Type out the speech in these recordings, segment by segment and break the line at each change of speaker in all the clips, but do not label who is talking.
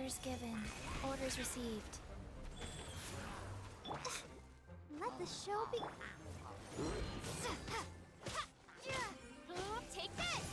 Orders given. Orders received.
Let the show begin.
Take this!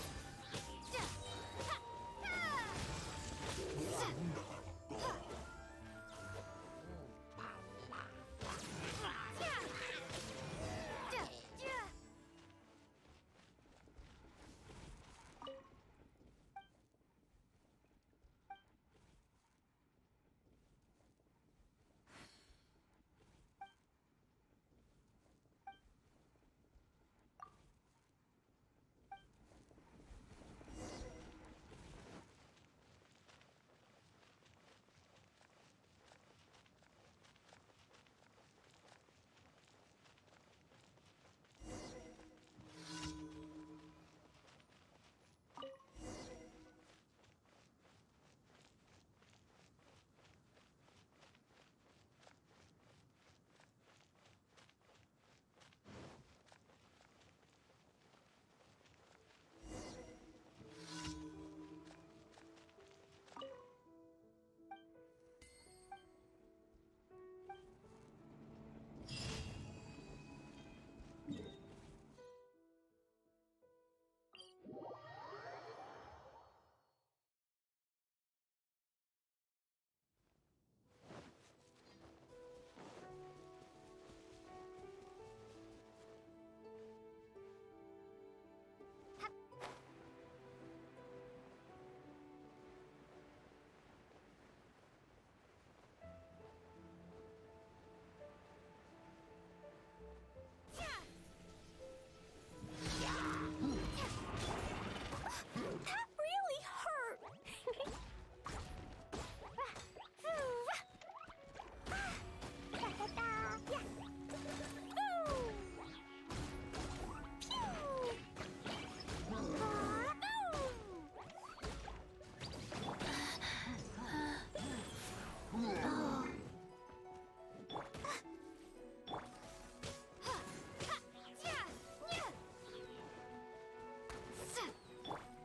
That really hurt!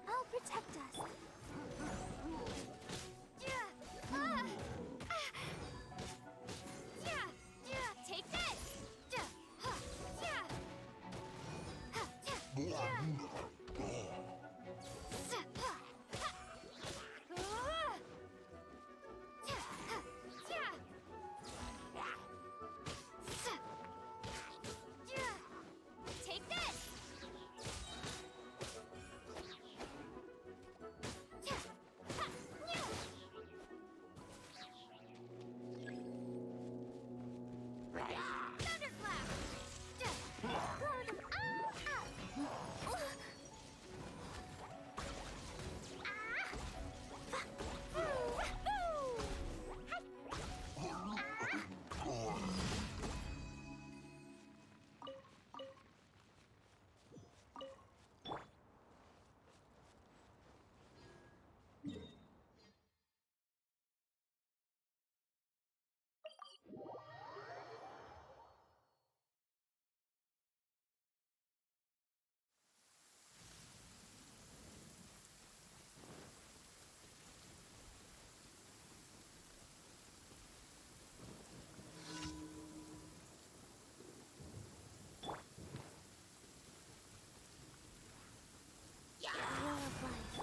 I'll protect us.
Take this! Take this! Thunderclap!
Blow them all up! Wheel of life.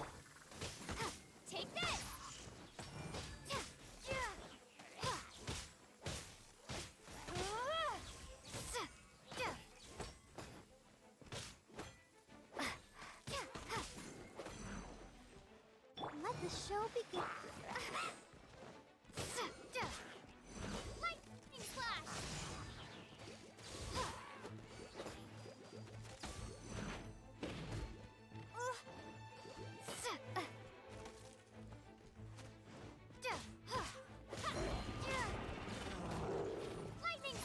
Take this!
Let the show begin.
Lightning slash! Lightning!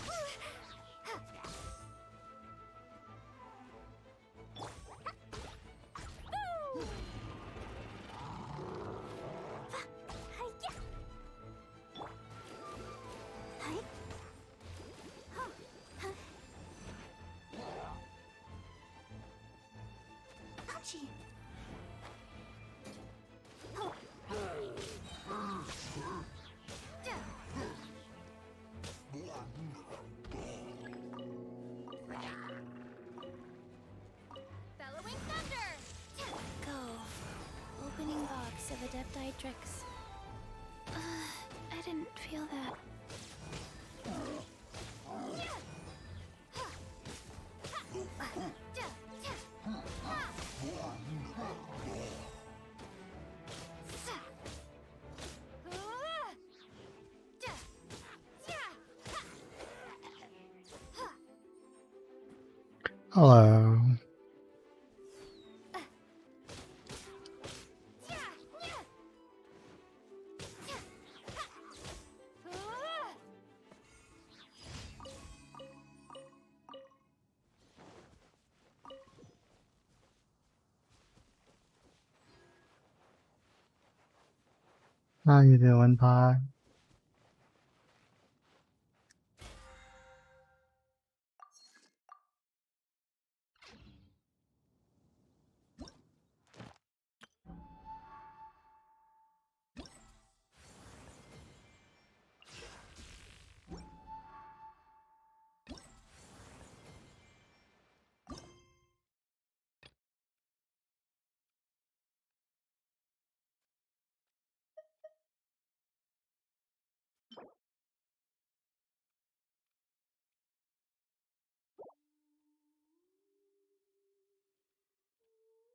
Adeptitrix. I didn't feel that.
Hello. How you doing, Pi?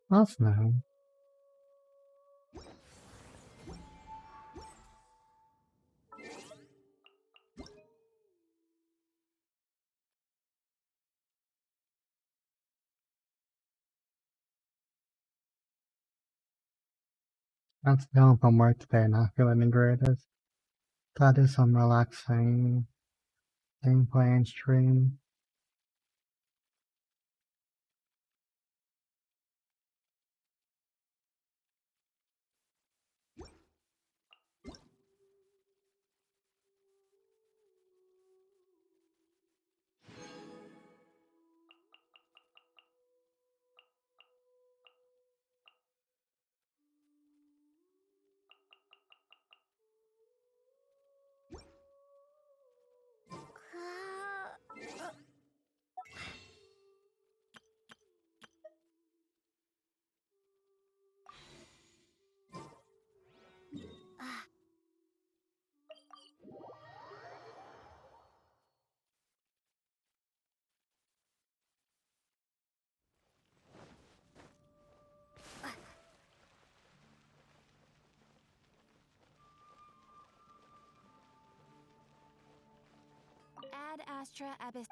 That's nice. That's home from work today, not feeling the greatest. Gotta do some relaxing gameplay and stream.
Ad Astra Abyss.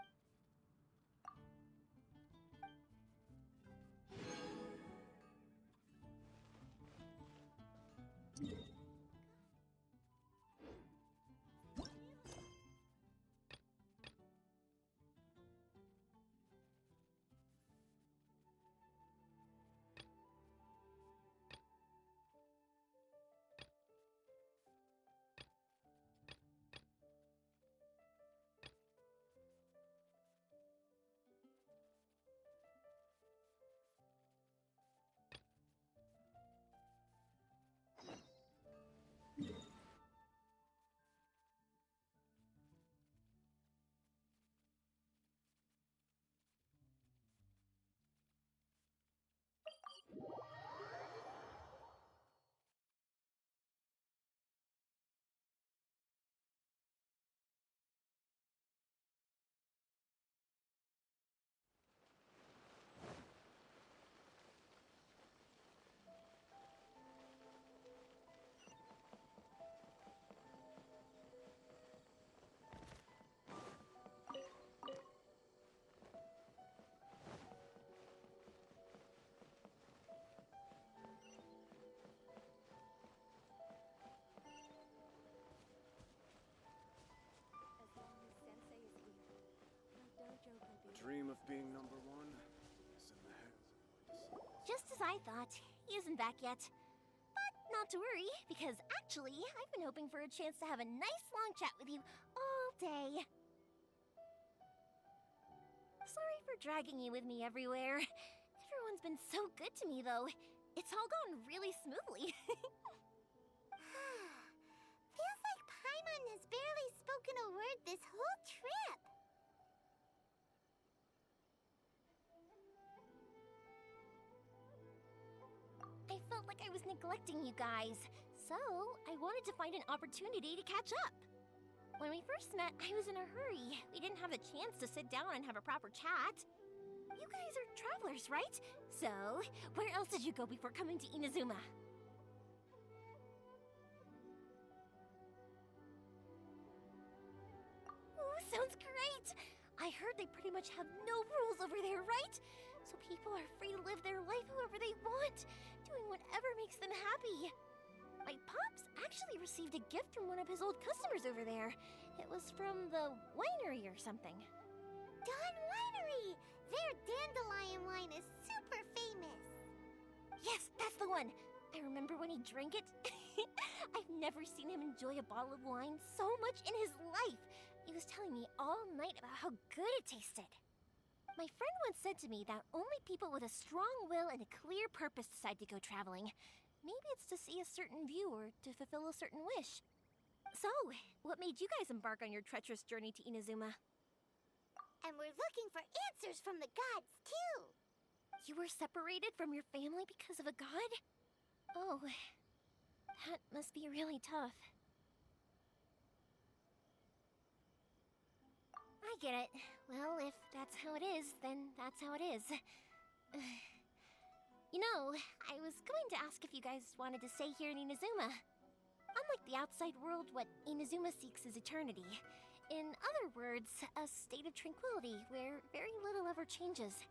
Dream of being number one is in the hands of my
Just as I thought, he isn't back yet. But not to worry, because actually, I've been hoping for a chance to have a nice long chat with you all day. Sorry for dragging you with me everywhere. Everyone's been so good to me, though. It's all gone really smoothly. Feels like Paimon has barely spoken a word this whole trip. I felt like I was neglecting you guys, so I wanted to find an opportunity to catch up. When we first met, I was in a hurry. We didn't have the chance to sit down and have a proper chat. You guys are travelers, right? So, where else did you go before coming to Inazuma? Ooh, sounds great! I heard they pretty much have no rules over there, right? So people are free to live their life however they want, doing whatever makes them happy. My pops actually received a gift from one of his old customers over there. It was from the winery or something.
Dawn Winery! Their dandelion wine is super famous.
Yes, that's the one. I remember when he drank it. I've never seen him enjoy a bottle of wine so much in his life. He was telling me all night about how good it tasted. My friend once said to me that only people with a strong will and a clear purpose decide to go traveling. Maybe it's to see a certain view or to fulfill a certain wish. So, what made you guys embark on your treacherous journey to Inazuma?
And we're looking for answers from the gods, too.
You were separated from your family because of a god? Oh, that must be really tough. I get it. Well, if that's how it is, then that's how it is. You know, I was going to ask if you guys wanted to stay here in Inazuma. Unlike the outside world, what Inazuma seeks is eternity. In other words, a state of tranquility where very little ever changes.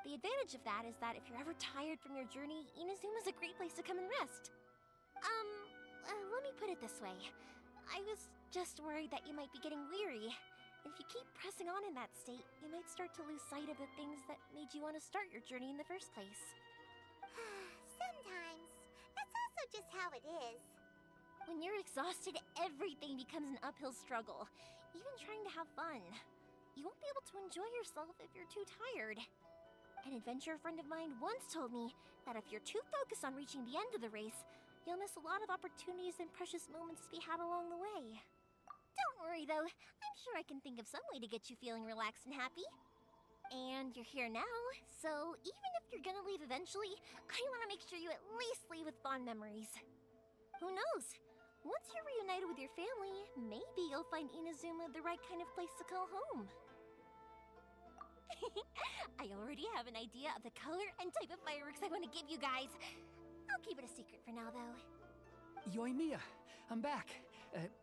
The advantage of that is that if you're ever tired from your journey, Inazuma's a great place to come and rest. Let me put it this way. I was just worried that you might be getting weary. If you keep pressing on in that state, you might start to lose sight of the things that made you want to start your journey in the first place.
Sometimes. That's also just how it is.
When you're exhausted, everything becomes an uphill struggle, even trying to have fun. You won't be able to enjoy yourself if you're too tired. An adventurer friend of mine once told me that if you're too focused on reaching the end of the race, you'll miss a lot of opportunities and precious moments to be had along the way. Don't worry though, I'm sure I can think of some way to get you feeling relaxed and happy. And you're here now, so even if you're gonna leave eventually, I want to make sure you at least leave with fond memories. Who knows? Once you're reunited with your family, maybe you'll find Inazuma the right kind of place to call home. I already have an idea of the color and type of fireworks I want to give you guys. I'll keep it a secret for now, though.
Yoimiya, I'm back.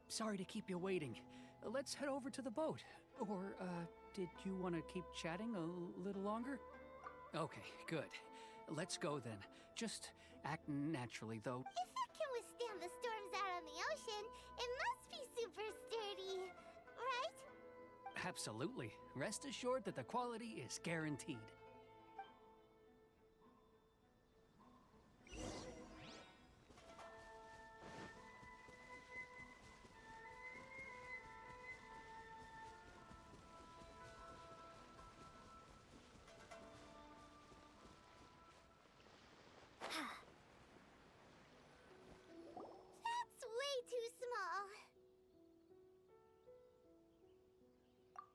Sorry to keep you waiting. Let's head over to the boat. Or, did you want to keep chatting a little longer? Okay, good. Let's go then. Just act naturally, though.
If it can withstand the storms out on the ocean, it must be super sturdy, right?
Absolutely. Rest assured that the quality is guaranteed.
That's way too small.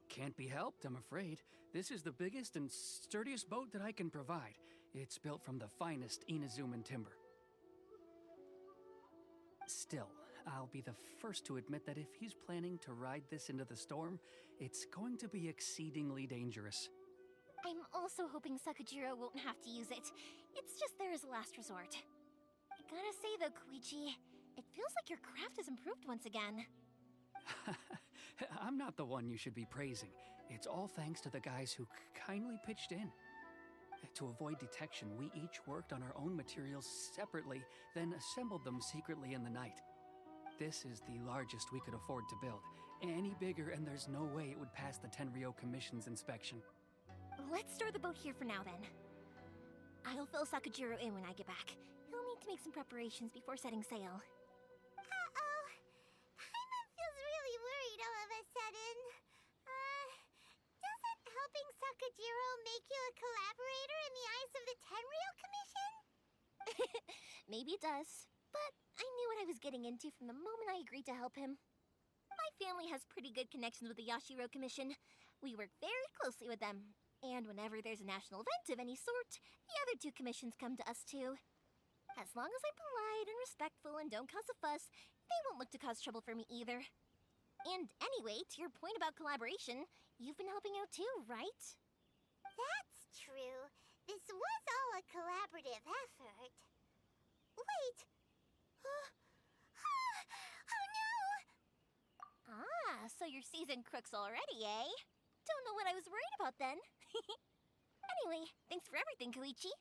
Can't be helped, I'm afraid. This is the biggest and sturdiest boat that I can provide. It's built from the finest Inazuman timber. Still, I'll be the first to admit that if he's planning to ride this into the storm, it's going to be exceedingly dangerous.
I'm also hoping Sakajiro won't have to use it. It's just there as a last resort. I gotta say though, Koichi, it feels like your craft has improved once again.
I'm not the one you should be praising. It's all thanks to the guys who kindly pitched in. To avoid detection, we each worked on our own materials separately, then assembled them secretly in the night. This is the largest we could afford to build. Any bigger and there's no way it would pass the Tenryou Commission's inspection.
Let's store the boat here for now then. I'll fill Sakajiro in when I get back. He'll need to make some preparations before setting sail.
Uh-oh. Paimon feels really worried all of a sudden. Doesn't helping Sakajiro make you a collaborator in the eyes of the Tenryou Commission?
Maybe it does, but I knew what I was getting into from the moment I agreed to help him. My family has pretty good connections with the Yashiro Commission. We work very closely with them, and whenever there's a national event of any sort, the other two commissions come to us too. As long as I'm polite and respectful and don't cause a fuss, they won't look to cause trouble for me either. And anyway, to your point about collaboration, you've been helping out too, right?
That's true. This was all a collaborative effort. Wait. Oh no!
Ah, so you're seasoned crooks already, eh? Don't know what I was worried about then. Anyway, thanks for everything, Koichi.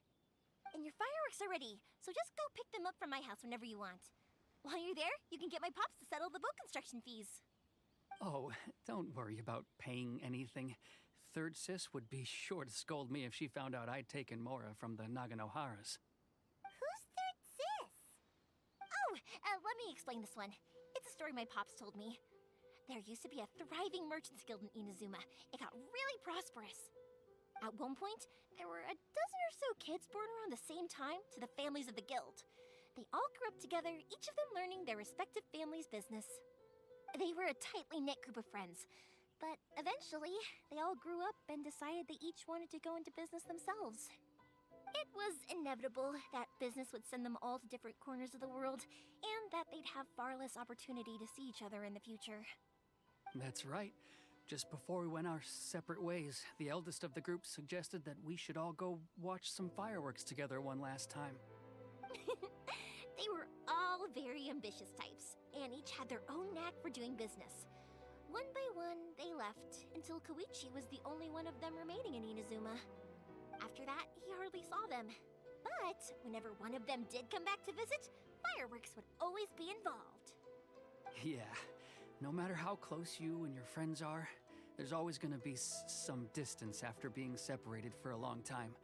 And your fireworks are ready, so just go pick them up from my house whenever you want. While you're there, you can get my pops to settle the boat construction fees.
Oh, don't worry about paying anything. Third Sis would be sure to scold me if she found out I'd taken Mora from the Naganoharas.
Who's Third Sis?
Oh, let me explain this one. It's a story my pops told me. There used to be a thriving merchants guild in Inazuma. It got really prosperous. At one point, there were a dozen or so kids born around the same time to the families of the guild. They all grew up together, each of them learning their respective family's business. They were a tightly knit group of friends, but eventually, they all grew up and decided they each wanted to go into business themselves. It was inevitable that business would send them all to different corners of the world, and that they'd have far less opportunity to see each other in the future.
That's right. Just before we went our separate ways, the eldest of the group suggested that we should all go watch some fireworks together one last time.
They were all very ambitious types, and each had their own knack for doing business. One by one, they left, until Koichi was the only one of them remaining in Inazuma. After that, he hardly saw them. But whenever one of them did come back to visit, fireworks would always be involved.
Yeah, no matter how close you and your friends are, there's always gonna be some distance after being separated for a long time.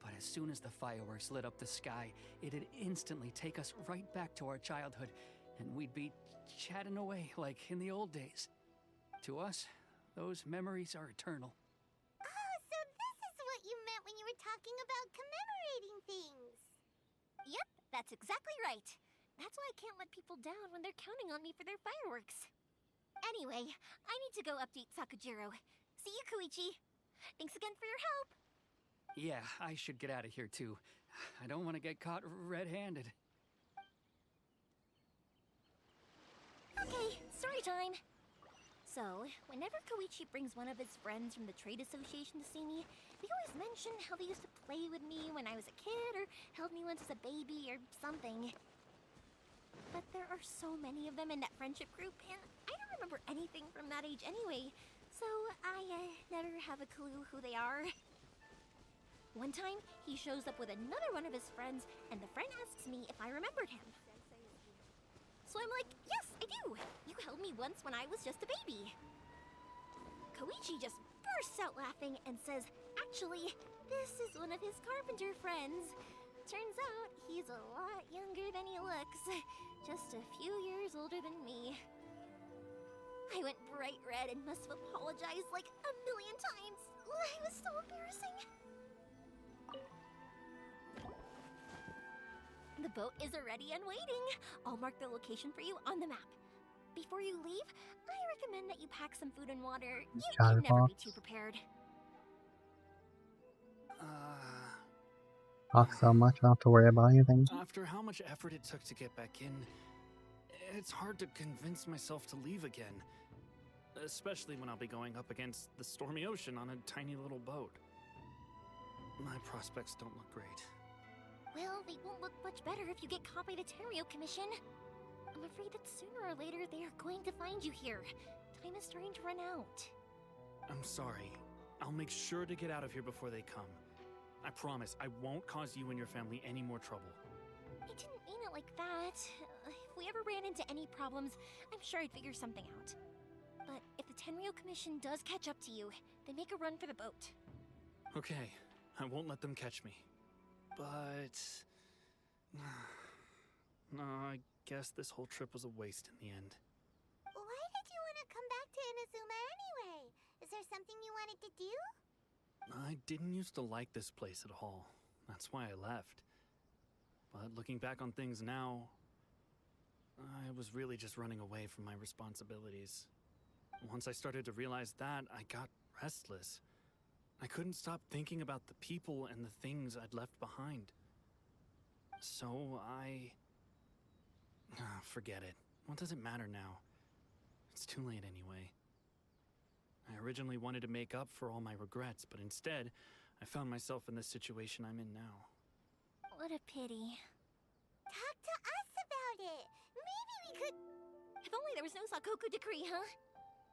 But as soon as the fireworks lit up the sky, it'd instantly take us right back to our childhood, and we'd be chatting away like in the old days. To us, those memories are eternal.
Oh, so this is what you meant when you were talking about commemorating things.
Yep, that's exactly right. That's why I can't let people down when they're counting on me for their fireworks. Anyway, I need to go update Sakujiro. See you, Koichi. Thanks again for your help.
Yeah, I should get out of here too. I don't want to get caught red-handed.
Okay, story time. So, whenever Koichi brings one of his friends from the trade association to see me, they always mention how they used to play with me when I was a kid, or held me once as a baby, or something. But there are so many of them in that friendship group, and I don't remember anything from that age anyway, so I never have a clue who they are. One time, he shows up with another one of his friends, and the friend asks me if I remembered him. So I'm like, yes, I do. You held me once when I was just a baby. Koichi just bursts out laughing and says, actually, this is one of his carpenter friends. Turns out he's a lot younger than he looks. Just a few years older than me. I went bright red and must have apologized like a million times. It was so embarrassing. The boat is ready and waiting. I'll mark the location for you on the map. Before you leave, I recommend that you pack some food and water. You can never be too prepared.
Talk so much, I don't have to worry about anything.
After how much effort it took to get back in, it's hard to convince myself to leave again. Especially when I'll be going up against the stormy ocean on a tiny little boat. My prospects don't look great.
Well, they won't look much better if you get caught by the Tenryo Commission. I'm afraid that sooner or later they are going to find you here. Time is starting to run out.
I'm sorry. I'll make sure to get out of here before they come. I promise I won't cause you and your family any more trouble.
I didn't mean it like that. If we ever ran into any problems, I'm sure I'd figure something out. But if the Tenryo Commission does catch up to you, then make a run for the boat.
Okay, I won't let them catch me. But... no, I guess this whole trip was a waste in the end.
Why did you want to come back to Inazuma anyway? Is there something you wanted to do?
I didn't used to like this place at all. That's why I left. But looking back on things now, I was really just running away from my responsibilities. Once I started to realize that, I got restless. I couldn't stop thinking about the people and the things I'd left behind. So forget it. What does it matter now? It's too late anyway. I originally wanted to make up for all my regrets, but instead, I found myself in the situation I'm in now.
What a pity.
Talk to us about it. Maybe we could...
If only there was no Sakoku decree, huh?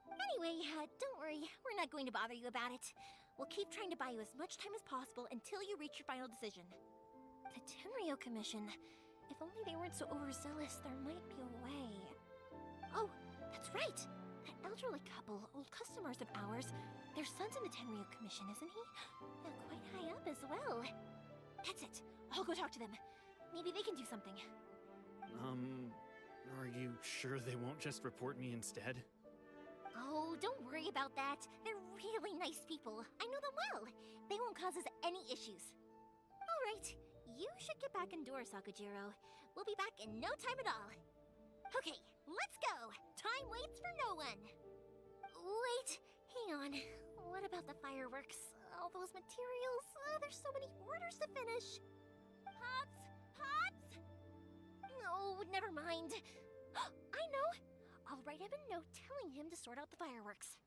Anyway, don't worry. We're not going to bother you about it. We'll keep trying to buy you as much time as possible until you reach your final decision. The Tenryo Commission. If only they weren't so overzealous, there might be a way. Oh, that's right! That elderly couple, old customers of ours, their son's in the Tenryo Commission, isn't he? Yeah, quite high up as well. That's it. I'll go talk to them. Maybe they can do something.
Are you sure they won't just report me instead?
Oh, don't worry about that. They're really nice people. I know them well. They won't cause us any issues. All right. You should get back indoors, Sakujiro. We'll be back in no time at all. Okay, let's go. Time waits for no one. Wait, hang on. What about the fireworks? All those materials? There's so many orders to finish. Pops! Pops! No, never mind. I know. I'll write him a note telling him to sort out the fireworks.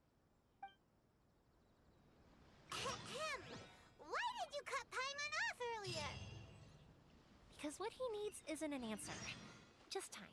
Ahem. Why did you cut Paimon off earlier?
Because what he needs isn't an answer, just time.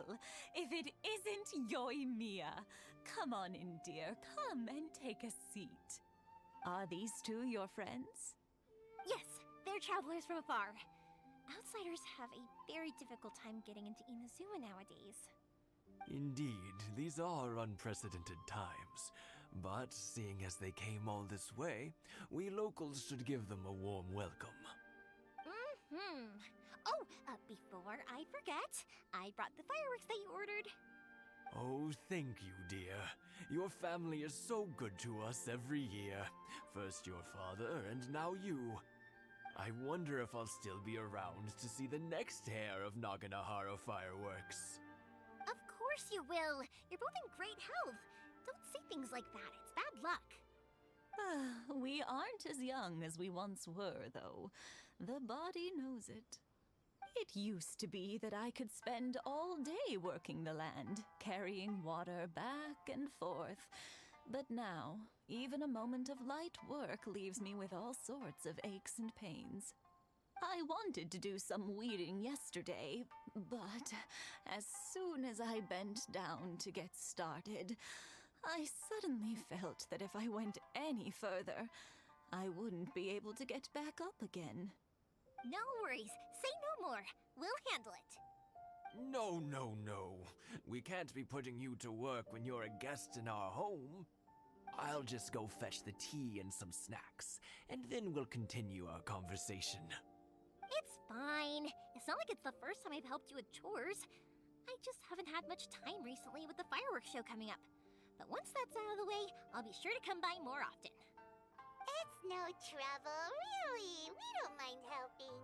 Well, if it isn't Yoimiya, come on in, dear. Come and take a seat. Are these two your friends?
Yes, they're travelers from afar. Outsiders have a very difficult time getting into Inazuma nowadays.
Indeed, these are unprecedented times. But seeing as they came all this way, we locals should give them a warm welcome.
Oh, before I forget, I brought the fireworks that you ordered.
Oh, thank you, dear. Your family is so good to us every year. First your father, and now you. I wonder if I'll still be around to see the next hair of Naganahara fireworks.
Of course you will. You're both in great health. Don't say things like that. It's bad luck.
We aren't as young as we once were, though. The body knows it. It used to be that I could spend all day working the land, carrying water back and forth. But now, even a moment of light work leaves me with all sorts of aches and pains. I wanted to do some weeding yesterday, but as soon as I bent down to get started, I suddenly felt that if I went any further, I wouldn't be able to get back up again.
No worries. Say no more. We'll handle it.
No, no, no. We can't be putting you to work when you're a guest in our home. I'll just go fetch the tea and some snacks, and then we'll continue our conversation.
It's fine. It's not like it's the first time I've helped you with chores. I just haven't had much time recently with the fireworks show coming up. But once that's out of the way, I'll be sure to come by more often.
It's no trouble, really. We don't mind helping.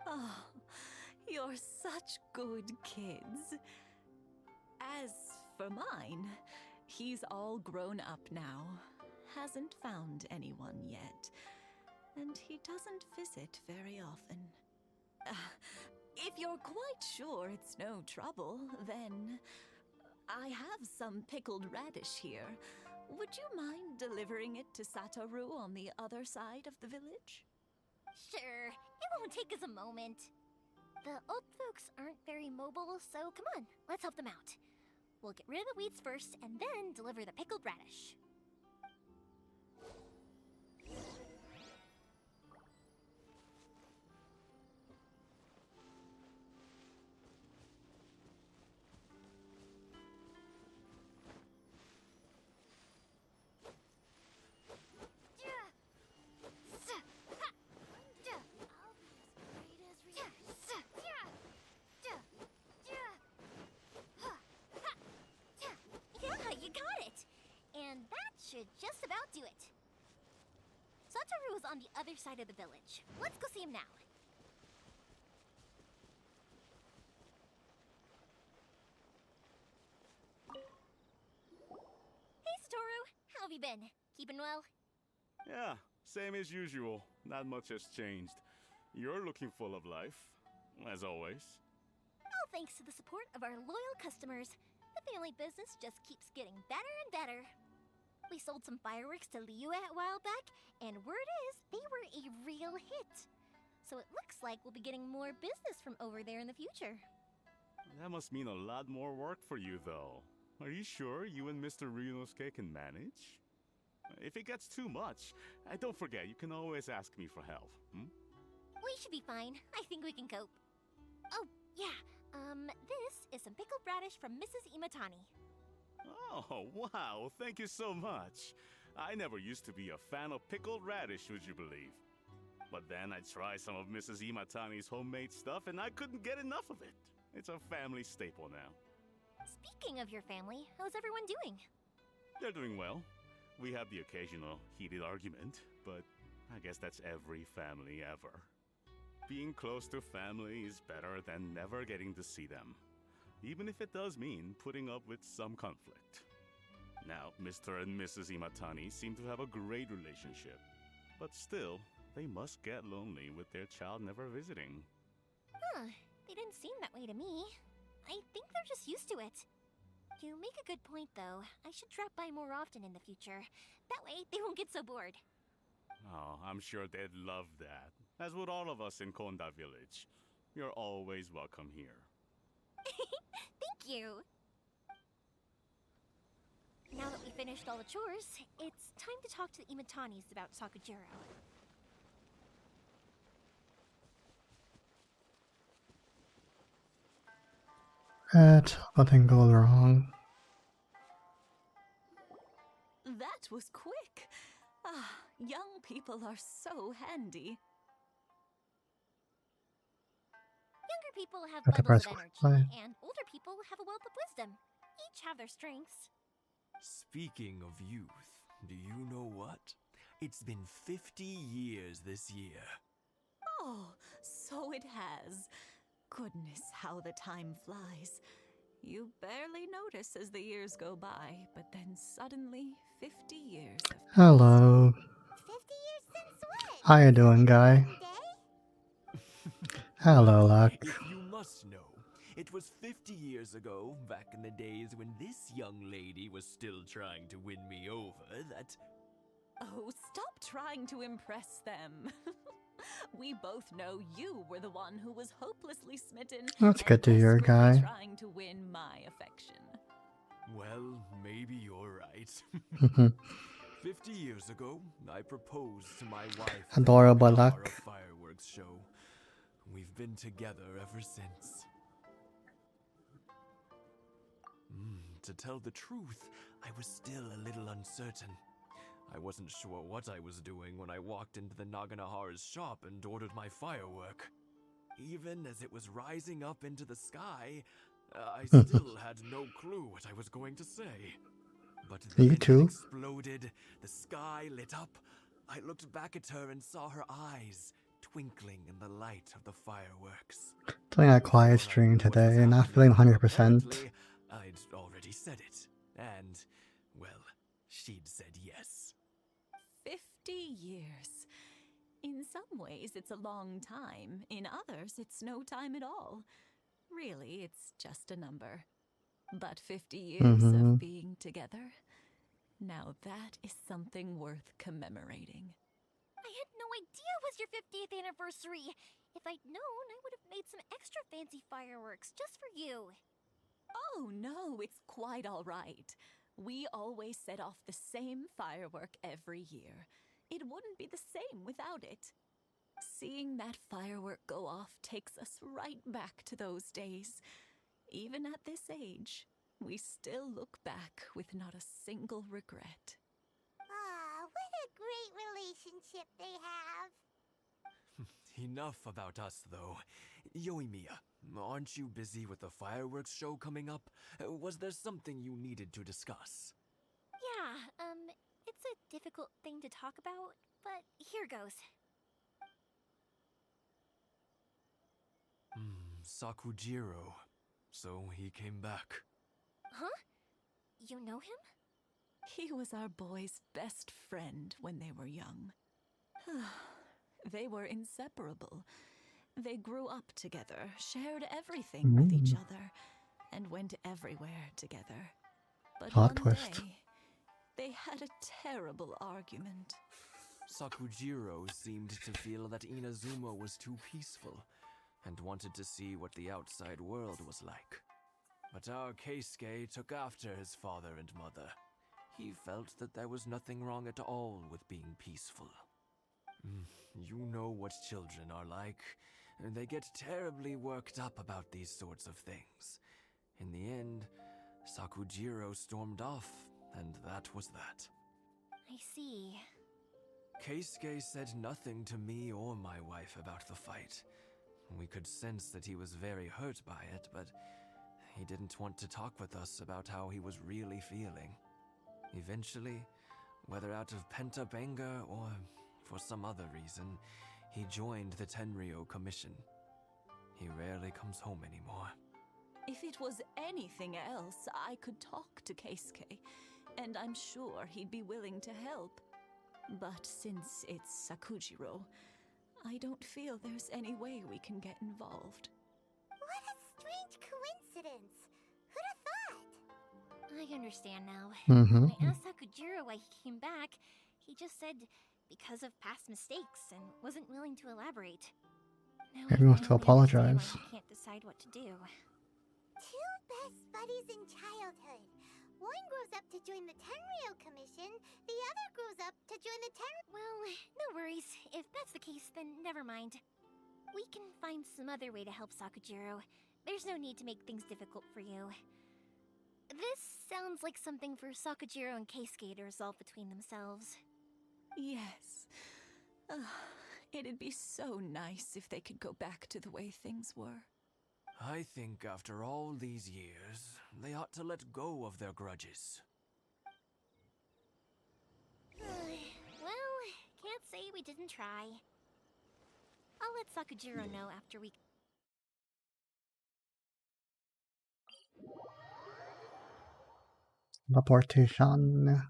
Oh, you're such good kids. As for mine, he's all grown up now, hasn't found anyone yet, and he doesn't visit very often. If you're quite sure it's no trouble, then I have some pickled radish here. Would you mind delivering it to Satoru on the other side of the village?
Sure, it won't take us a moment. The old folks aren't very mobile, so come on, let's help them out. We'll get rid of the weeds first, and then deliver the pickled radish. Yeah, you got it! And that should just about do it. Satoru is on the other side of the village. Let's go see him now. Hey, Satoru! How have you been? Keeping well?
Yeah, same as usual. Not much has changed. You're looking full of life, as always.
All thanks to the support of our loyal customers, the family business just keeps getting better and better. We sold some fireworks to Liyue a while back, and word is they were a real hit. So it looks like we'll be getting more business from over there in the future.
That must mean a lot more work for you, though. Are you sure you and Mr. Ryunosuke can manage? If it gets too much, don't forget, you can always ask me for help.
We should be fine. I think we can cope. Oh, yeah. This is some pickled radish from Mrs. Imatani.
Oh, wow, thank you so much. I never used to be a fan of pickled radish, would you believe? But then I tried some of Mrs. Imatani's homemade stuff and I couldn't get enough of it. It's a family staple now.
Speaking of your family, how's everyone doing?
They're doing well. We have the occasional heated argument, but I guess that's every family ever. Being close to family is better than never getting to see them, even if it does mean putting up with some conflict. Now, Mr. and Mrs. Imatani seem to have a great relationship, but still, they must get lonely with their child never visiting.
Huh, they didn't seem that way to me. I think they're just used to it. You make a good point, though. I should drop by more often in the future. That way, they won't get so bored.
Oh, I'm sure they'd love that, as would all of us in Konda Village. You're always welcome here.
Thank you! Now that we finished all the chores, it's time to talk to the Imatanis about Sakujiro.
Nothing goes wrong.
That was quick. Ah, young people are so handy.
Younger people have
Have to
bundles
press
of
quick
energy,
play.
and older people have a wealth of wisdom. Each have their strengths.
Speaking of youth, do you know what? It's been 50 years this year.
Oh, so it has. Goodness, how the time flies. You barely notice as the years go by, but then suddenly 50 years have passed.
Hello.
50 years since when?
How you doing, guy?
One day?
Hello, Luck.
If you must know, it was 50 years ago, back in the days when this young lady was still trying to win me over, that...
Oh, stop trying to impress them. We both know you were the one who was hopelessly smitten.
That's
and
good to hear,
desperately
guy.
Trying to win my affection.
Well, maybe you're right. 50 years ago, I proposed to my wife at the
Adorable
Nagara
Luck.
fireworks show. We've been together ever since. To tell the truth, I was still a little uncertain. I wasn't sure what I was doing when I walked into the Naganahara's shop and ordered my firework. Even as it was rising up into the sky, I still had no clue what I was going to say. But
Me
then it
too.
exploded, the sky lit up. I looked back at her and saw her eyes twinkling in the light of the fireworks.
Doing a quiet
Before I
stream
knew what was
today, not
happening,
feeling 100%.
apparently, I'd already said it. And, well, she'd said yes.
50 years. In some ways, it's a long time. In others, it's no time at all. Really, it's just a number. But 50 years
Mhm.
of being together, Now that is something worth commemorating.
I had no idea it was your 50th anniversary. If I'd known, I would have made some extra fancy fireworks just for you.
Oh no, it's quite all right. We always set off the same firework every year. It wouldn't be the same without it. Seeing that firework go off takes us right back to those days. Even at this age, we still look back with not a single regret.
Ah, what a great relationship they have.
Enough about us, though. Yoimiya, aren't you busy with the fireworks show coming up? Was there something you needed to discuss?
Yeah, it's a difficult thing to talk about, but here goes.
Sakujiro. So he came back.
Huh? You know him?
He was our boys' best friend when they were young. They were inseparable. They grew up together, shared everything with each other, and went everywhere together. But
Plot
one
twist.
day, they had a terrible argument.
Sakujiro seemed to feel that Inazuma was too peaceful, and wanted to see what the outside world was like. But our Keisuke took after his father and mother. He felt that there was nothing wrong at all with being peaceful. You know what children are like. They get terribly worked up about these sorts of things. In the end, Sakujiro stormed off, and that was that.
I see.
Keisuke said nothing to me or my wife about the fight. We could sense that he was very hurt by it, but he didn't want to talk with us about how he was really feeling. Eventually, whether out of pent-up anger or for some other reason, he joined the Tenryou Commission. He rarely comes home anymore.
If it was anything else, I could talk to Keisuke, and I'm sure he'd be willing to help. But since it's Sakujiro, I don't feel there's any way we can get involved.
What a strange coincidence. Who'd have thought?
I understand now.
Mm-hmm.
When I asked Sakujiro why he came back, he just said because of past mistakes and wasn't willing to elaborate. Now
Maybe he wants to
I finally understand
apologize.
why he can't decide what to do.
Two best buddies in childhood. One grows up to join the Tenryou Commission, the other grows up to join the
Well, no worries. If that's the case, then never mind. We can find some other way to help Sakujiro. There's no need to make things difficult for you. This sounds like something for Sakujiro and Keisuke to resolve between themselves.
Yes. It'd be so nice if they could go back to the way things were.
I think after all these years, they ought to let go of their grudges.
Well, can't say we didn't try. I'll let Sakujiro know after we...
Teleportation.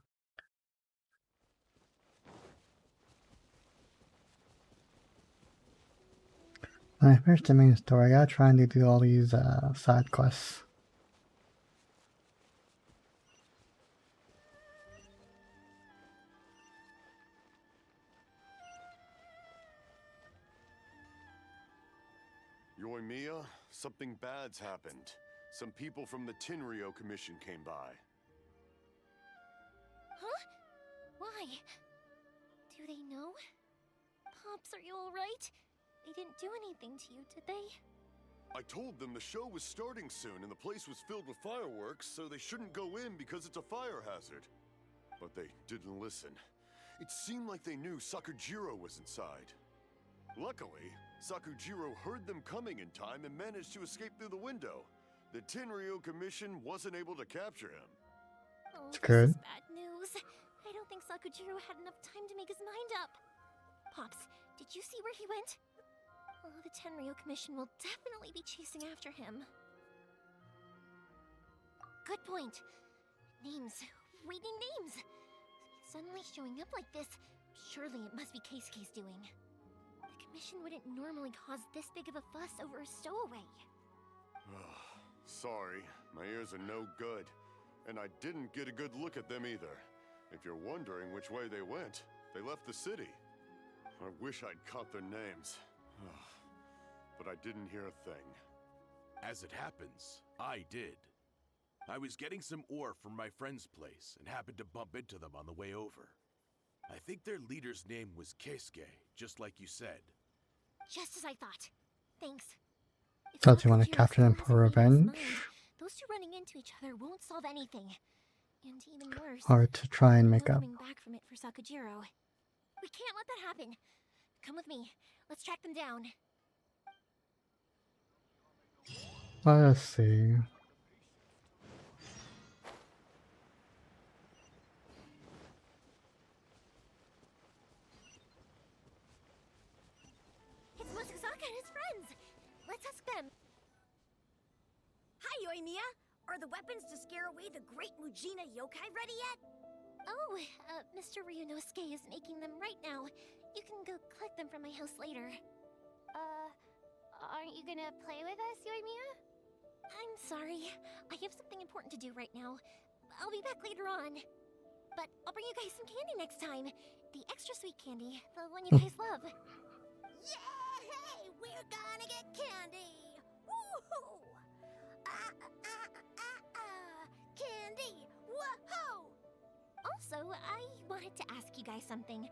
When I finish the main story, I gotta try and do all these side quests.
Yoimiya, something bad's happened. Some people from the Tenryou Commission came by.
Huh? Why? Do they know? Pops, are you alright? They didn't do anything to you, did they?
I told them the show was starting soon and the place was filled with fireworks, so they shouldn't go in because it's a fire hazard. But they didn't listen. It seemed like they knew Sakujiro was inside. Luckily, Sakujiro heard them coming in time and managed to escape through the window. The Tenryou Commission wasn't able to capture him.
Oh,
It's
this
good.
is bad news. I don't think Sakujiro had enough time to make his mind up. Pops, did you see where he went? Oh, the Tenryou Commission will definitely be chasing after him. Good point. Names. We need names. Suddenly showing up like this, surely it must be Keisuke's doing. The Commission wouldn't normally cause this big of a fuss over a stowaway.
Sorry, my ears are no good. And I didn't get a good look at them either. If you're wondering which way they went, they left the city. I wish I'd caught their names. But I didn't hear a thing.
As it happens, I did. I was getting some ore from my friend's place and happened to bump into them on the way over. I think their leader's name was Keisuke, just like you said.
Just as I thought. Thanks. If
Don't you want to
Sakujiro
capture
still
them
hasn't
for
made up his
revenge?
mind, those two running into each other won't solve anything. And even worse,
Or to try and
no
make up?
coming back from it for Sakujiro. We can't let that happen. Come with me. Let's track them down.
Let's see.
It's Mokusaka and his friends. Let's ask them.
Hi, Yoimiya! Are the weapons to scare away the great Mujina yokai ready yet?
Oh, Mr. Ryunosuke is making them right now. You can go collect them from my house later.
Aren't you gonna play with us, Yoimiya?
I'm sorry. I have something important to do right now. I'll be back later on. But I'll bring you guys some candy next time. The extra sweet candy, the one you guys love.
Yay! We're gonna get candy! Woohoo! Candy! Woohoo!
Also, I wanted to ask you guys something.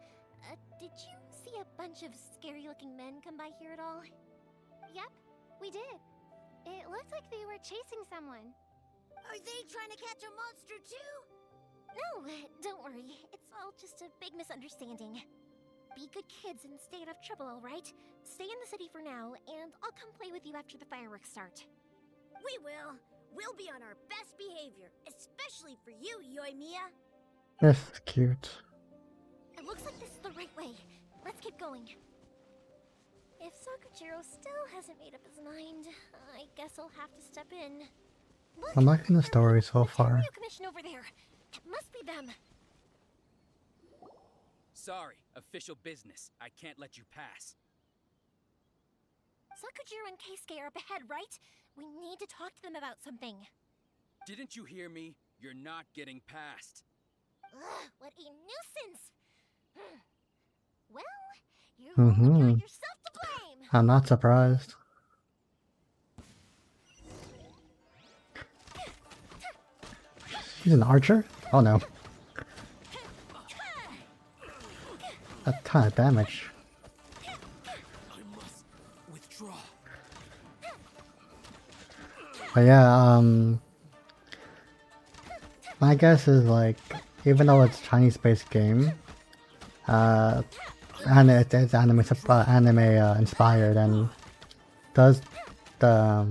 Did you see a bunch of scary-looking men come by here at all?
Yep, we did. It looked like they were chasing someone.
Are they trying to catch a monster too?
No, don't worry. It's all just a big misunderstanding. Be good kids and stay out of trouble, all right? Stay in the city for now, and I'll come play with you after the fireworks start.
We will. We'll be on our best behavior, especially for you, Yoimiya.
This is cute.
It looks like this is the right way. Let's keep going. If Sakujiro still hasn't made up his mind, I guess I'll have to step in. Look,
I'm liking the
they're
story
leaving
so
the
far.
Tenryu Commission over there. It must be them.
Sorry, official business. I can't let you pass.
Sakujiro and Keisuke are up ahead, right? We need to talk to them about something.
Didn't you hear me? You're not getting past.
Ugh, what a nuisance! Well, you've only got yourself to blame.
I'm not surprised. He's an archer? Oh no. A ton of damage.
I must withdraw.
But yeah, my guess is like, even though it's a Chinese-based game, and it's anime inspired, and does the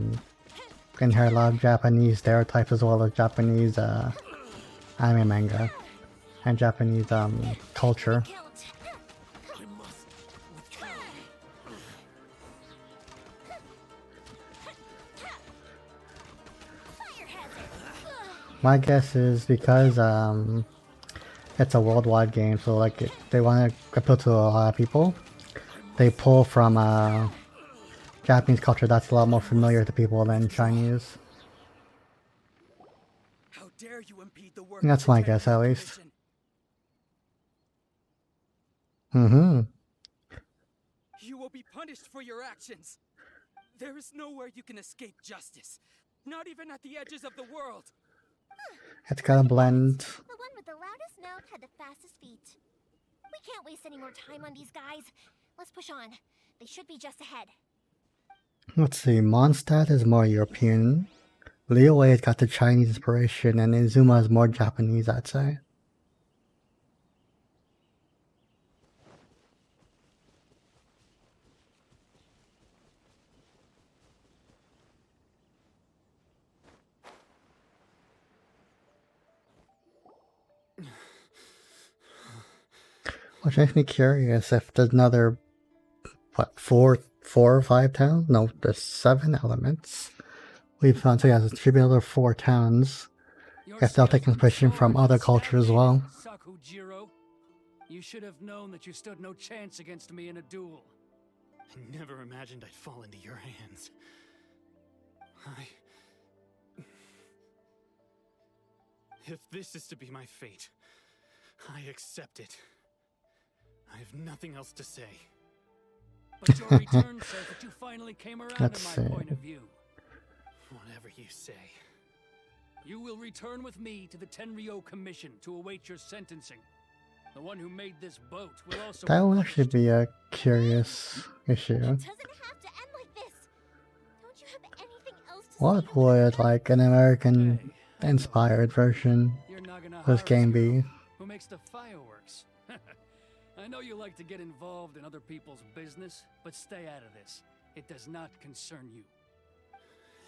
inherit a lot of Japanese stereotypes as well as Japanese anime manga and Japanese culture. My guess is because it's a worldwide game, so like they want to appeal to a lot of people. They pull from Japanese culture that's a lot more familiar to people than Chinese.
How dare you impede the work
That's
of the
my guess, at
Tenryu
least.
Commission? You will be punished for your actions. There is nowhere you can escape justice, not even at the edges of the world.
It's gotta blend.
The one with the loudest mouth had the fastest feet. We can't waste any more time on these guys. Let's push on. They should be just ahead.
Let's see, Mondstadt is more European. Liyue has got the Chinese inspiration, and Izuma is more Japanese, I'd say. Which makes me curious if there's another, what, four or five towns? No, there's 7 elements. We've found, so yeah, there should be another 4 towns. If they'll take inspiration from other cultures as well.
Sakujiro, you should have known that you stood no chance against me in a duel.
I never imagined I'd fall into your hands. If this is to be my fate, I accept it. I have nothing else to say.
But your return says that you finally came around
Let's
to my
see.
point of view.
Whatever you say.
You will return with me to the Tenryo Commission to await your sentencing. The one who made this boat will also
That
be
would actually
punished.
be a curious issue.
It doesn't have to end like this. Don't you have anything else to
What
say?
would like an American inspired version
You're not gonna
of this
hire
game
a girl
be?
who makes the fireworks. I know you like to get involved in other people's business, but stay out of this. It does not concern you.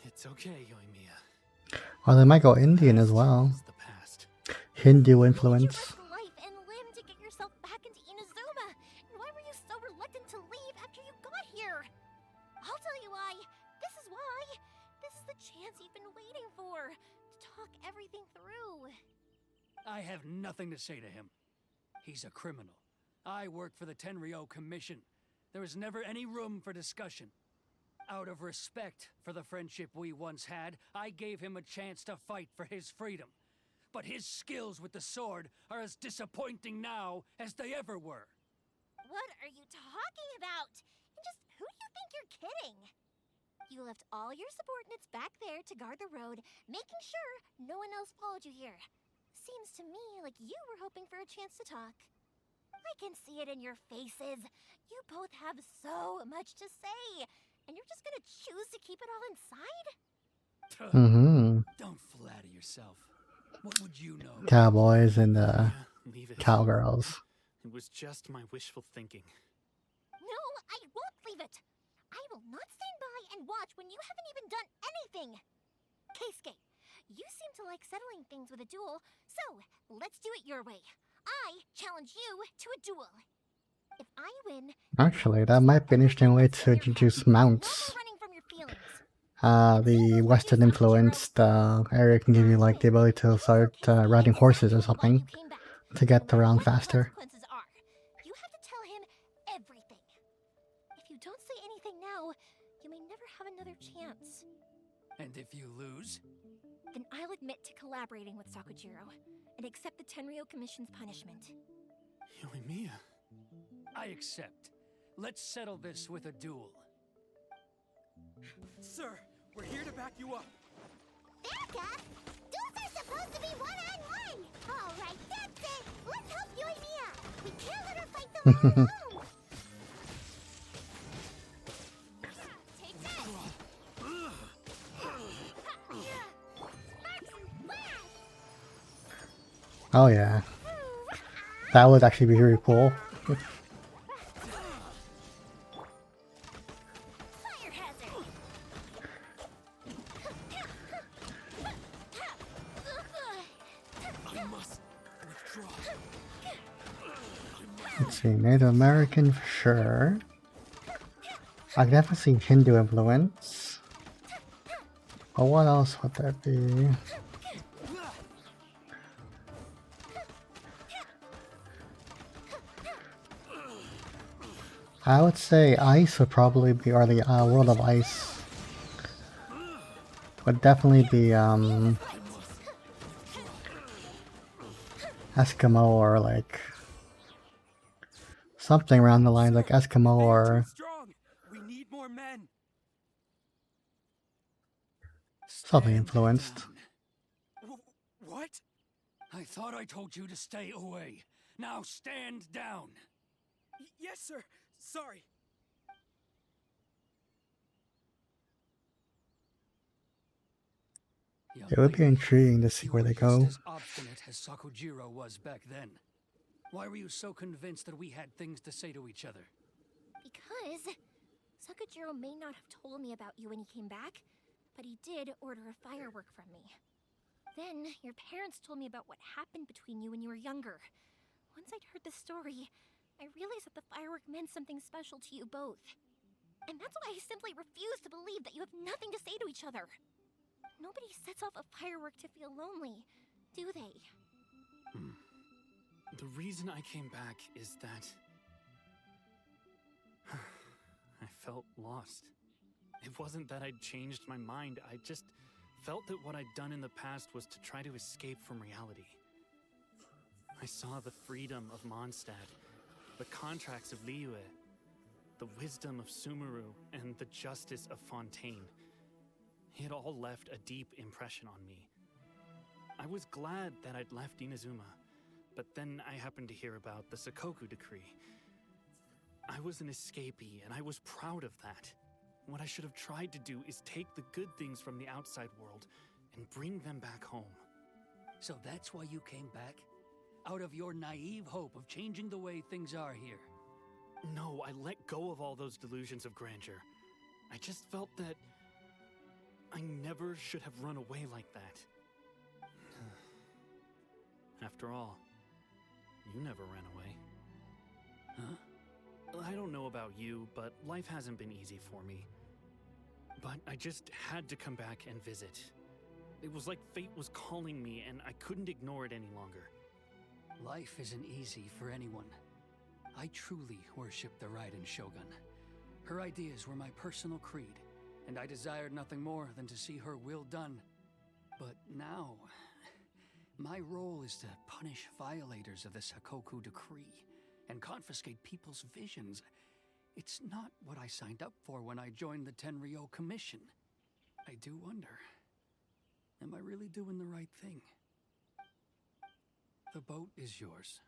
It's okay, Yoimiya.
Or they might go Indian as well.
The past.
Hindu influence.
Why did you risk life and limb to get yourself back into Inazuma? And why were you so reluctant to leave after you got here? I'll tell you why. This is why. This is the chance you've been waiting for. To talk everything through.
I have nothing to say to him. He's a criminal. I work for the Tenryo Commission. There is never any room for discussion. Out of respect for the friendship we once had, I gave him a chance to fight for his freedom. But his skills with the sword are as disappointing now as they ever were.
What are you talking about? And just who do you think you're kidding? You left all your subordinates back there to guard the road, making sure no one else followed you here. Seems to me like you were hoping for a chance to talk. I can see it in your faces. You both have so much to say, and you're just gonna choose to keep it all inside?
Mm-hmm.
Don't flatter yourself. What would you know?
Cowboys and
Leave it.
cowgirls.
It was just my wishful thinking.
No, I won't leave it. I will not stand by and watch when you haven't even done anything. Keisuke, you seem to like settling things with a duel, so let's do it your way. I challenge you to a duel. If I win,
Actually, that might be an interesting way to introduce mounts.
running from your feelings.
The Western influenced area can give you like the ability to start riding horses or something to get around faster.
Consequences are. You have to tell him everything. If you don't say anything now, you may never have another chance.
And if you lose?
Then I'll admit to collaborating with Sakujiro and accept the Tenryo Commission's punishment.
Yoimiya.
I accept. Let's settle this with a duel.
Sir, we're here to back you up.
Back up? Duels are supposed to be one-on-one! Alright, that's it! Let's help Yoimiya! We can't let her fight them all alone!
Take this!
Oh yeah. That would actually be really cool.
Fire hazard!
I must withdraw.
Let's see, Native American for sure. I can definitely see Hindu influence. But what else would there be? I would say ice would probably be, or the World of Ice would definitely be Eskimo or like something around the lines like Eskimo or
Strong. We need more men.
something influenced.
What?
I thought I told you to stay away. Now stand down.
Yes, sir. Sorry.
It would be intriguing to see where they go.
As obstinate as Sakujiro was back then. Why were you so convinced that we had things to say to each other?
Because Sakujiro may not have told me about you when he came back, but he did order a firework from me. Then your parents told me about what happened between you when you were younger. Once I'd heard the story, I realized that the firework meant something special to you both. And that's why I simply refuse to believe that you have nothing to say to each other. Nobody sets off a firework to feel lonely, do they?
The reason I came back is that I felt lost. It wasn't that I'd changed my mind, I just felt that what I'd done in the past was to try to escape from reality. I saw the freedom of Mondstadt, the contracts of Liyue, the wisdom of Sumeru, and the justice of Fontaine. It all left a deep impression on me. I was glad that I'd left Inazuma, but then I happened to hear about the Sakoku decree. I was an escapee, and I was proud of that. What I should have tried to do is take the good things from the outside world and bring them back home.
So that's why you came back? Out of your naive hope of changing the way things are here?
No, I let go of all those delusions of grandeur. I just felt that I never should have run away like that. After all, you never ran away. Huh? I don't know about you, but life hasn't been easy for me. But I just had to come back and visit. It was like fate was calling me, and I couldn't ignore it any longer.
Life isn't easy for anyone. I truly worship the Raiden Shogun. Her ideas were my personal creed, and I desired nothing more than to see her will done. But now, my role is to punish violators of the Sakoku decree and confiscate people's visions. It's not what I signed up for when I joined the Tenryou Commission. I do wonder, am I really doing the right thing? The boat is yours.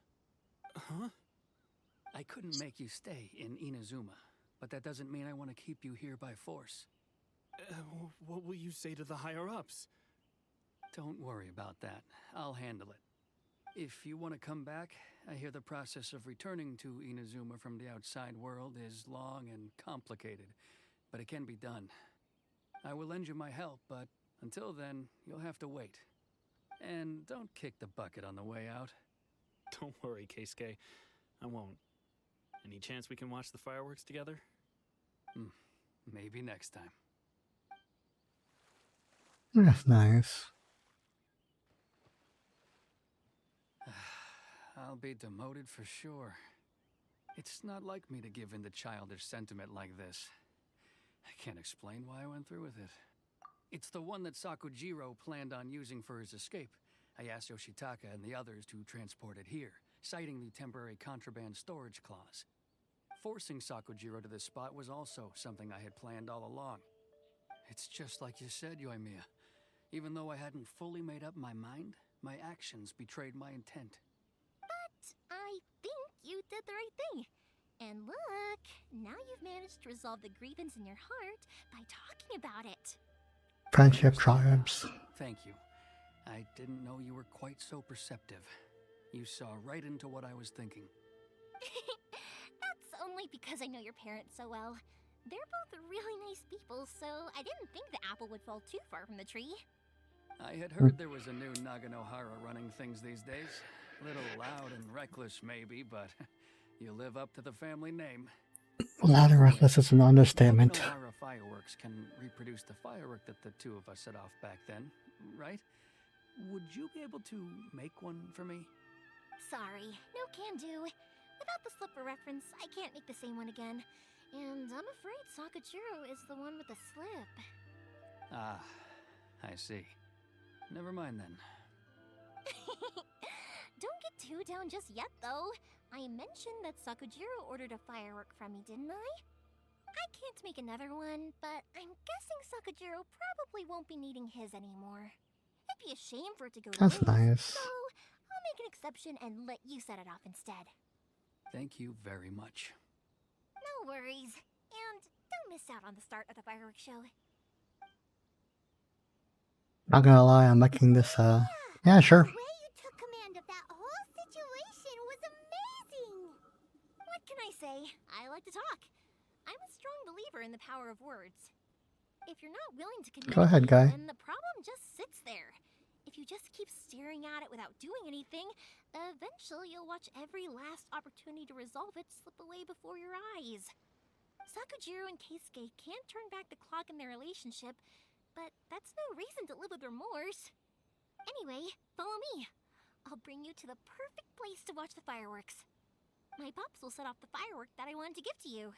Huh?
I couldn't make you stay in Inazuma, but that doesn't mean I want to keep you here by force.
What will you say to the higher-ups?
Don't worry about that. I'll handle it. If you want to come back, I hear the process of returning to Inazuma from the outside world is long and complicated, but it can be done. I will lend you my help, but until then, you'll have to wait. And don't kick the bucket on the way out.
Don't worry, Keisuke. I won't. Any chance we can watch the fireworks together?
Maybe next time.
That's nice.
I'll be demoted for sure. It's not like me to give in to childish sentiment like this. I can't explain why I went through with it. It's the one that Sakujiro planned on using for his escape. I asked Yoshitaka and the others to transport it here, citing the temporary contraband storage clause. Forcing Sakujiro to this spot was also something I had planned all along. It's just like you said, Yoimiya. Even though I hadn't fully made up my mind, my actions betrayed my intent.
But I think you did the right thing. And look, now you've managed to resolve the grievance in your heart by talking about it.
Friendship triumphs.
Thank you. I didn't know you were quite so perceptive. You saw right into what I was thinking.
That's only because I know your parents so well. They're both really nice people, so I didn't think the apple would fall too far from the tree.
I had heard there was a new Naganohara running things these days. Little loud and reckless, maybe, but you live up to the family name.
Loud and reckless is an understatement.
Naganohara fireworks can reproduce the firework that the two of us set off back then, right? Would you be able to make one for me?
Sorry, no can do. Without the slipper reference, I can't make the same one again. And I'm afraid Sakujiro is the one with the slip.
Ah, I see. Never mind then.
Don't get too down just yet, though. I mentioned that Sakujiro ordered a firework from me, didn't I? I can't make another one, but I'm guessing Sakujiro probably won't be needing his anymore. It'd be a shame for it to go to
That's
waste,
nice.
so I'll make an exception and let you set it off instead.
Thank you very much.
No worries. And don't miss out on the start of the fireworks show.
Not gonna lie, I'm liking this, yeah, sure.
The way you took command of that whole situation was amazing!
What can I say? I like to talk. I'm a strong believer in the power of words. If you're not willing to communicate,
Go ahead, guy.
then the problem just sits there. If you just keep staring at it without doing anything, eventually you'll watch every last opportunity to resolve it slip away before your eyes. Sakujiro and Keisuke can't turn back the clock in their relationship, but that's no reason to live with remorse. Anyway, follow me. I'll bring you to the perfect place to watch the fireworks. My pups will set off the firework that I wanted to give to you.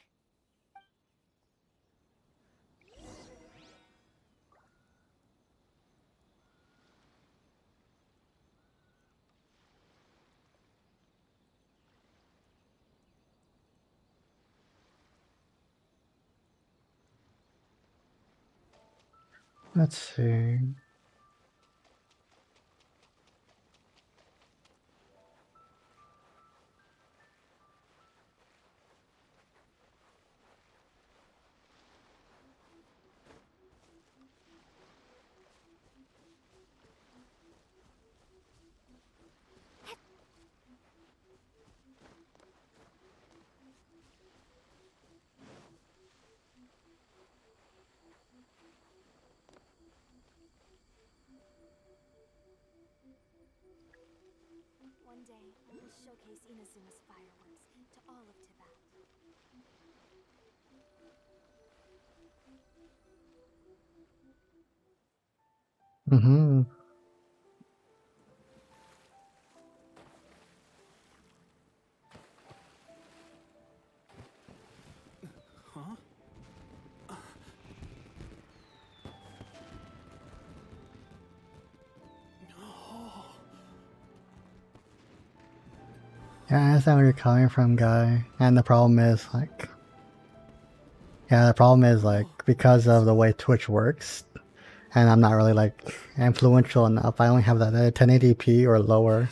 Let's see.
One day, we will showcase Inazuma's fireworks to all of Tibet.
Mm-hmm.
Huh?
Yeah, I understand where you're coming from, guy. And the problem is, like... Yeah, the problem is, like, because of the way Twitch works, and I'm not really, like, influential enough, I only have that 1080p or lower.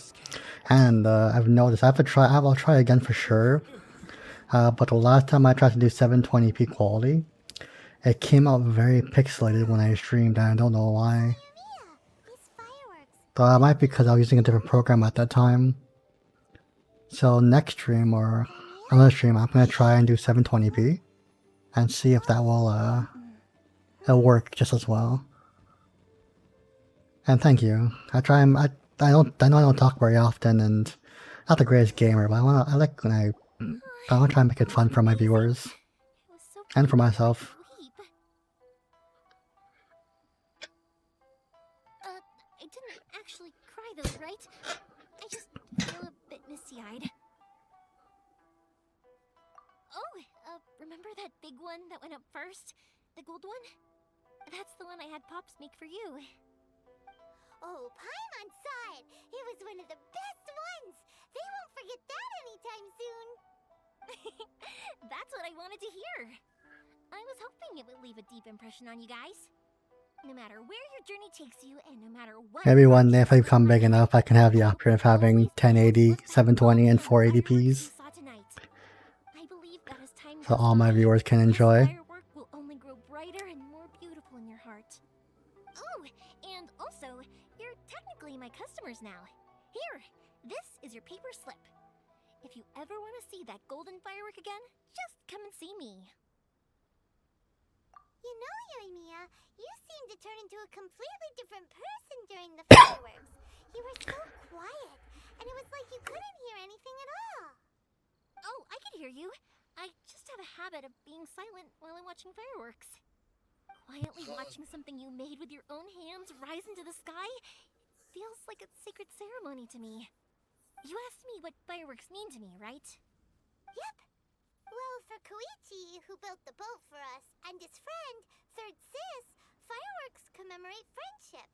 And I've noticed, I have to try, I'll try again for sure. But the last time I tried to do 720p quality, it came out very pixelated when I streamed, and I don't know why. But it might be because I was using a different program at that time. So next stream or another stream, I'm gonna try and do 720p and see if that will it'll work just as well. And thank you. I try and I know I don't talk very often and not the greatest gamer, but I like when I want to try and make it fun for my viewers and for myself.
I didn't actually cry though, right? I just feel a bit misty-eyed. Oh, remember that big one that went up first? The gold one? That's the one I had Pops make for you.
Oh, Paimon saw it! It was one of the best ones! They won't forget that anytime soon!
That's what I wanted to hear! I was hoping it would leave a deep impression on you guys. No matter where your journey takes you, and no matter what...
Maybe one day if I become big enough, I can have the option of having 1080, 720, and 480p's. So all my viewers can enjoy.
Firework will only grow brighter and more beautiful in your heart. Oh, and also, you're technically my customers now. Here, this is your paper slip. If you ever want to see that golden firework again, just come and see me.
You know, Yoimiya, you seemed to turn into a completely different person during the fireworks. You were so quiet, and it was like you couldn't hear anything at all.
Oh, I can hear you. I just have a habit of being silent while I'm watching fireworks. Quietly watching something you made with your own hands rise into the sky feels like a sacred ceremony to me. You asked me what fireworks mean to me, right?
Yep. Well, for Koichi, who built the boat for us, and his friend, Third Sis, fireworks commemorate friendship.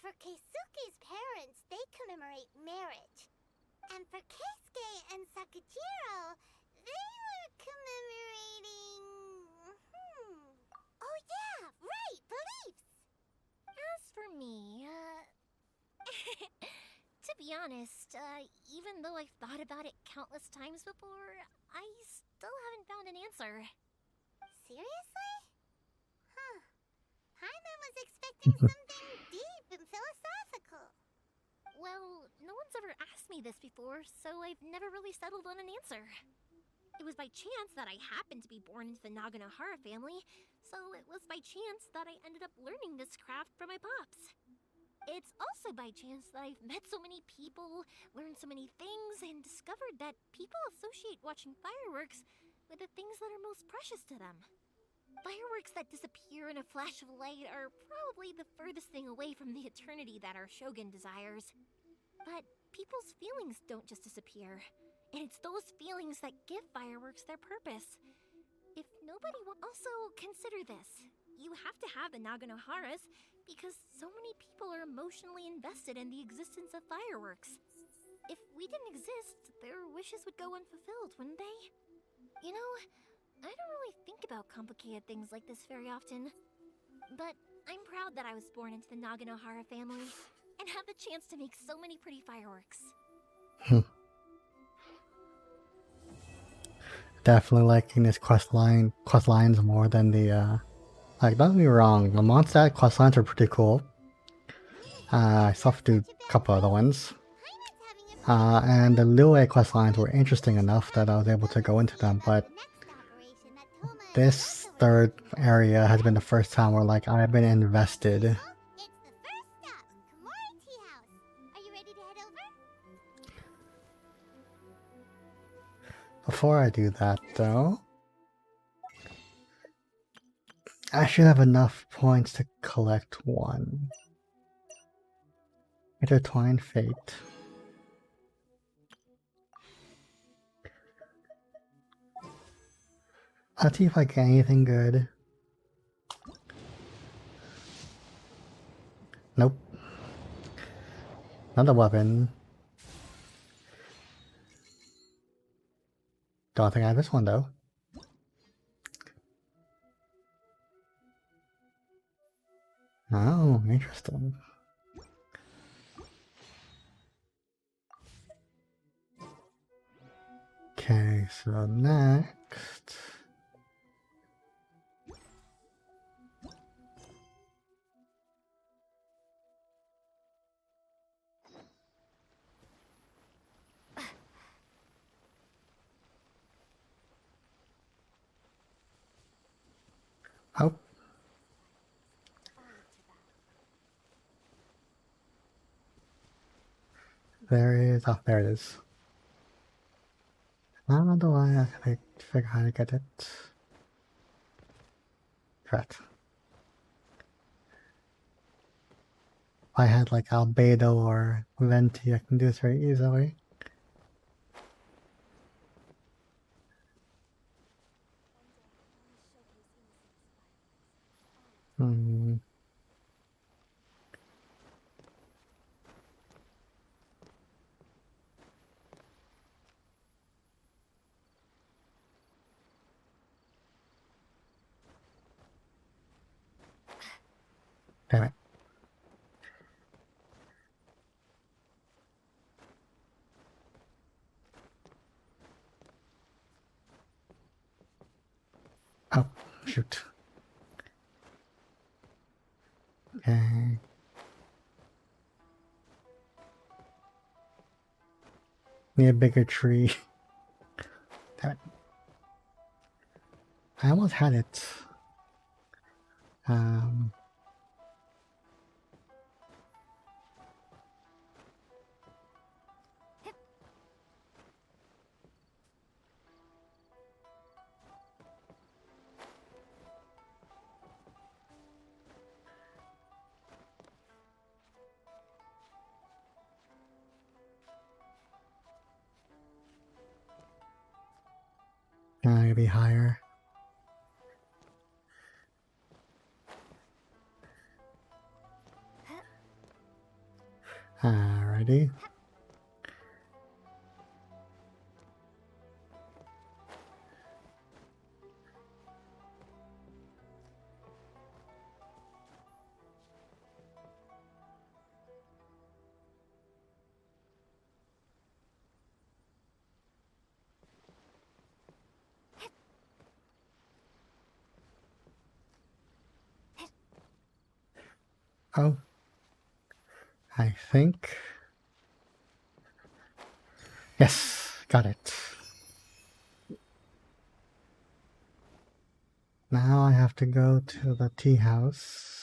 For Keisuke's parents, they commemorate marriage. And for Keisuke and Sakujiro, they were commemorating... Oh yeah, right, beliefs!
As for me, to be honest, even though I've thought about it countless times before, I still haven't found an answer.
Seriously? Huh. Paimon was expecting something deep and philosophical.
Well, no one's ever asked me this before, so I've never really settled on an answer. It was by chance that I happened to be born into the Naganohara family, so it was by chance that I ended up learning this craft from my pops. It's also by chance that I've met so many people, learned so many things, and discovered that people associate watching fireworks with the things that are most precious to them. Fireworks that disappear in a flash of light are probably the furthest thing away from the eternity that our shogun desires. But people's feelings don't just disappear, and it's those feelings that give fireworks their purpose. If nobody will also consider this, you have to have the Naganoharas because so many people are emotionally invested in the existence of fireworks. If we didn't exist, their wishes would go unfulfilled, wouldn't they? You know, I don't really think about complicated things like this very often. But I'm proud that I was born into the Naganohara family and have the chance to make so many pretty fireworks.
Definitely liking this quest lines more than the like, don't get me wrong, the Mondstadt quest lines are pretty cool. I still have to do a couple other ones. And the Liyue quest lines were interesting enough that I was able to go into them, but this third area has been the first time where like I've been invested.
It's the first stop, Komori Tea House. Are you ready to head over?
Before I do that though, I should have enough points to collect one. Intertwined Fate. Let's see if I get anything good. Nope. Not a weapon. Don't think I have this one though. Oh, interesting. Okay, so next. Oh. There is. Oh, there it is. I don't know why I can figure out how to get it. Correct. If I had like Albedo or Venti, I can do this very easily. Hmm. Damn it. Oh, shoot. Okay. Need a bigger tree. Damn it. I almost had it. Gonna be higher. Alrighty. Oh. I think. Yes, got it. Now I have to go to the tea house.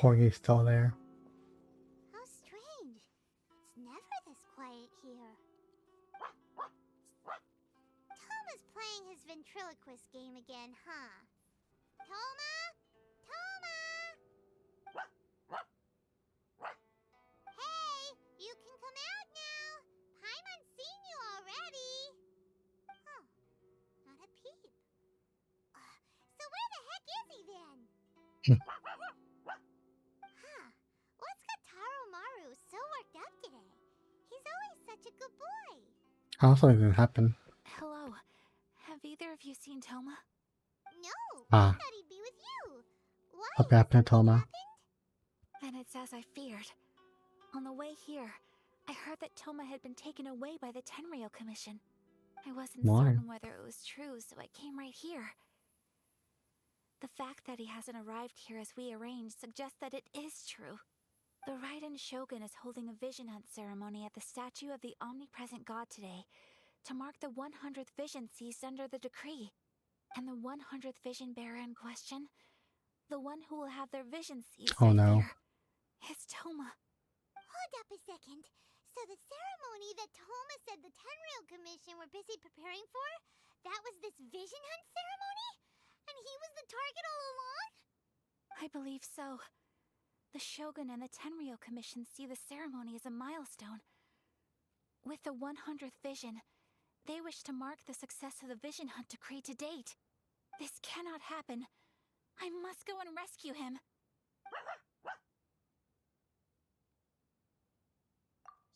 Corgi's still there.
How strange. It's never this quiet here. Toma's playing his ventriloquist game again, huh? Toma? Toma! Hey, you can come out now. Paimon's seen you already. Oh, not a peep. So where the heck is he then? Huh, what's got Taro Maru so worked up today? He's always such a good boy.
How something didn't happen?
Hello. Have either of you seen Toma?
No,
Ah.
I thought he'd be with you. Why?
What happened to Toma?
Then it's as I feared. On the way here, I heard that Toma had been taken away by the Tenryou Commission. I wasn't
Why?
certain whether it was true, so I came right here. The fact that he hasn't arrived here as we arranged suggests that it is true. The Raiden Shogun is holding a vision hunt ceremony at the statue of the omnipresent god today to mark the 100th vision seized under the decree. And the 100th vision bearer in question, the one who will have their vision seized,
Oh
I
no.
fear, is Toma.
Hold up a second. So the ceremony that Toma said the Tenryou Commission were busy preparing for, that was this vision hunt ceremony? And he was the target all along?
I believe so. The Shogun and the Tenryou Commission see the ceremony as a milestone. With the 100th vision, they wish to mark the success of the vision hunt decree to date. This cannot happen. I must go and rescue him.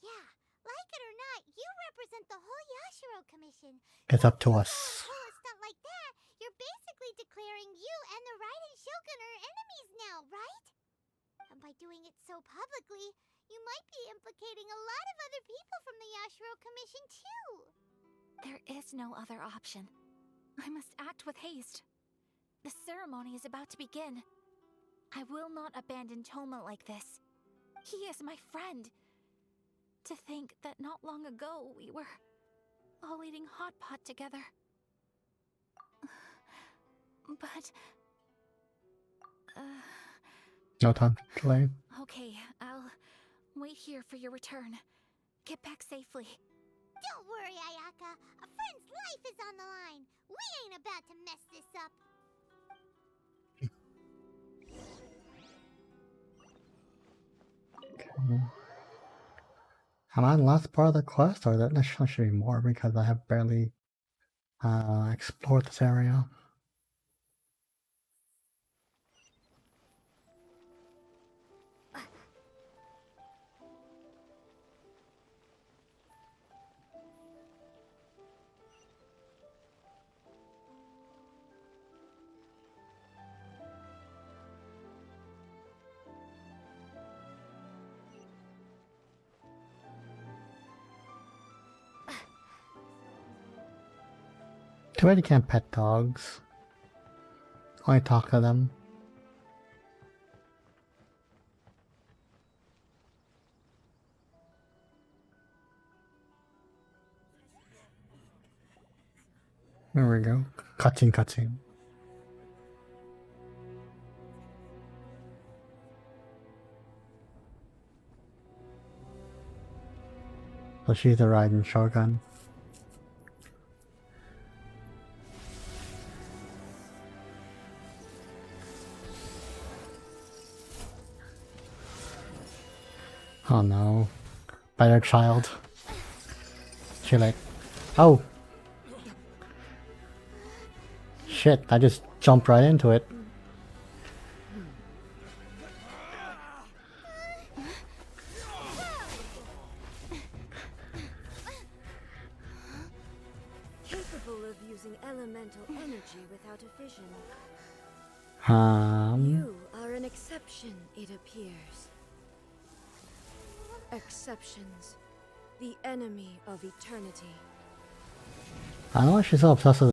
Yeah, like it or not, you represent the whole Yashiro Commission.
It's up to us.
Pull a stunt like that, you're basically declaring you and the Raiden Shogun are enemies now, right? And by doing it so publicly, you might be implicating a lot of other people from the Yashiro Commission too.
There is no other option. I must act with haste. The ceremony is about to begin. I will not abandon Toma like this. He is my friend. To think that not long ago we were all eating hot pot together. But...
No time to delay.
Okay, I'll wait here for your return. Get back safely.
Don't worry, Ayaka. A friend's life is on the line. We ain't about to mess this up.
Okay. Am I on the last part of the quest, or there should be more because I have barely explored this area? Too bad you can't pet dogs. Only talk to them. There we go. Cutscene, cutscene. So she's the Raiden Shogun. Oh no. Better child. She like... Oh! Shit, I just jumped right into it.
Capable of using elemental energy without a vision. You are an exception, it appears. Exceptions. The enemy of eternity.
I know why she's so obsessed with